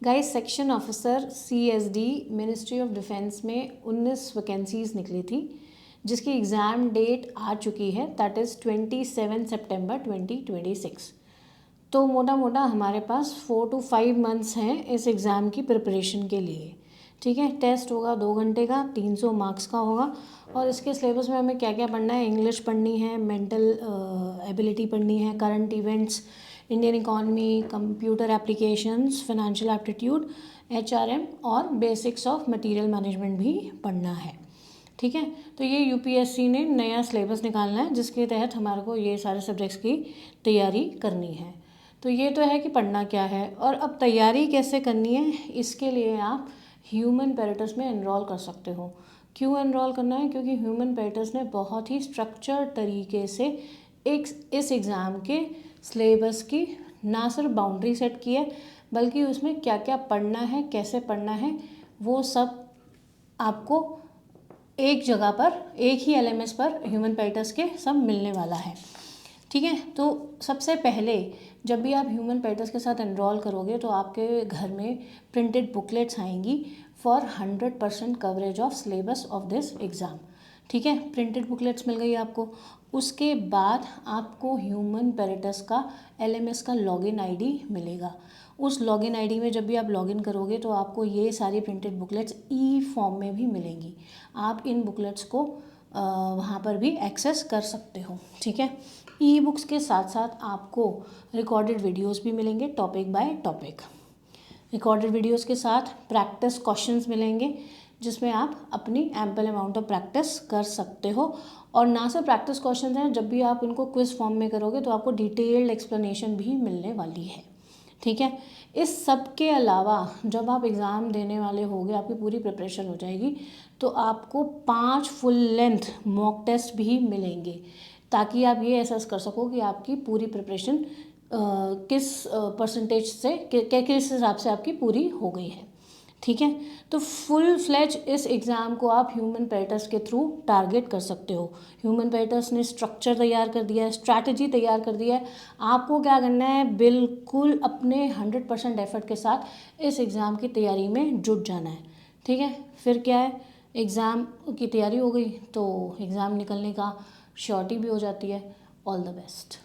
Guys, section officer CSD ministry of defence में 19 vacancies निकली थी, जिसकी एग्ज़ाम डेट आ चुकी है, दैट इज़ 27 सितंबर 2026। तो मोटा मोटा हमारे पास 4 to 5 मंथ्स हैं इस एग्ज़ाम की प्रिपरेशन के लिए। ठीक है, टेस्ट होगा 2 घंटे का, 300 मार्क्स का होगा। और इसके सिलेबस में हमें क्या क्या पढ़ना है? इंग्लिश पढ़नी है, मेंटल एबिलिटी पढ़नी है, current events, Indian economy, computer applications, financial aptitude, HRM और बेसिक्स ऑफ मटेरियल मैनेजमेंट भी पढ़ना है। ठीक है, तो ये UPSC ने नया सिलेबस निकालना है, जिसके तहत हमारे को ये सारे सब्जेक्ट्स की तैयारी करनी है। तो ये तो है कि पढ़ना क्या है, और अब तैयारी कैसे करनी है, इसके लिए आप ह्यूमन पैरेटस में एनरोल कर सकते हो। क्यों एनरोल करना है? क्योंकि ह्यूमन पैरेटस ने बहुत ही स्ट्रक्चर्ड तरीके से इस एग्ज़ाम के सिलेबस की ना सिर्फ बाउंड्री सेट की है, बल्कि उसमें क्या क्या पढ़ना है, कैसे पढ़ना है, वो सब आपको एक जगह पर, एक ही LMS पर ह्यूमन पैरेटस के सब मिलने वाला है। ठीक है, तो सबसे पहले जब भी आप ह्यूमन पैरेटस के साथ एनरोल करोगे तो आपके घर में प्रिंटेड बुकलेट्स आएंगी for 100% coverage of syllabus of this exam. ठीक है, प्रिंटेड बुकलेट्स मिल गई आपको। उसके बाद आपको ह्यूमन पैरेटस का LMS का लॉगिन ID मिलेगा। उस लॉगिन ID में जब भी आप लॉगिन करोगे तो आपको ये सारी प्रिंटेड बुकलेट्स फॉर्म में भी मिलेंगी। आप इन बुकलेट्स को वहाँ पर भी एक्सेस कर सकते हो। ठीक है, बुक्स के साथ साथ आपको रिकॉर्डेड वीडियोस भी मिलेंगे, topic by topic. Recorded videos के साथ प्रैक्टिस क्वेश्चंस मिलेंगे, जिसमें आप अपनी एम्पल अमाउंट ऑफ प्रैक्टिस कर सकते हो। और ना सिर्फ प्रैक्टिस क्वेश्चंस हैं, जब भी आप इनको क्विज फॉर्म में करोगे तो आपको डिटेल्ड एक्सप्लेनेशन भी मिलने वाली है। ठीक है, इस सब के अलावा जब आप एग्ज़ाम देने वाले होगे, आपकी पूरी प्रिपरेशन हो जाएगी, तो आपको 5 फुल लेंथ मॉक टेस्ट भी मिलेंगे, ताकि आप ये एसेस कर सको कि आपकी पूरी प्रिपरेशन किस परसेंटेज से, किस हिसाब से आपकी पूरी हो गई है। ठीक है, तो फुल फ्लेज इस एग्ज़ाम को आप ह्यूमन पैरेटस के थ्रू टारगेट कर सकते हो। ह्यूमन पैरेटस ने स्ट्रक्चर तैयार कर दिया है, स्ट्रैटेजी तैयार कर दिया है। आपको क्या करना है? बिल्कुल अपने 100% एफर्ट के साथ इस एग्ज़ाम की तैयारी में जुट जाना है। ठीक है, फिर क्या है, एग्ज़ाम की तैयारी हो गई तो एग्ज़ाम निकलने का श्योरिटी भी हो जाती है। All the best.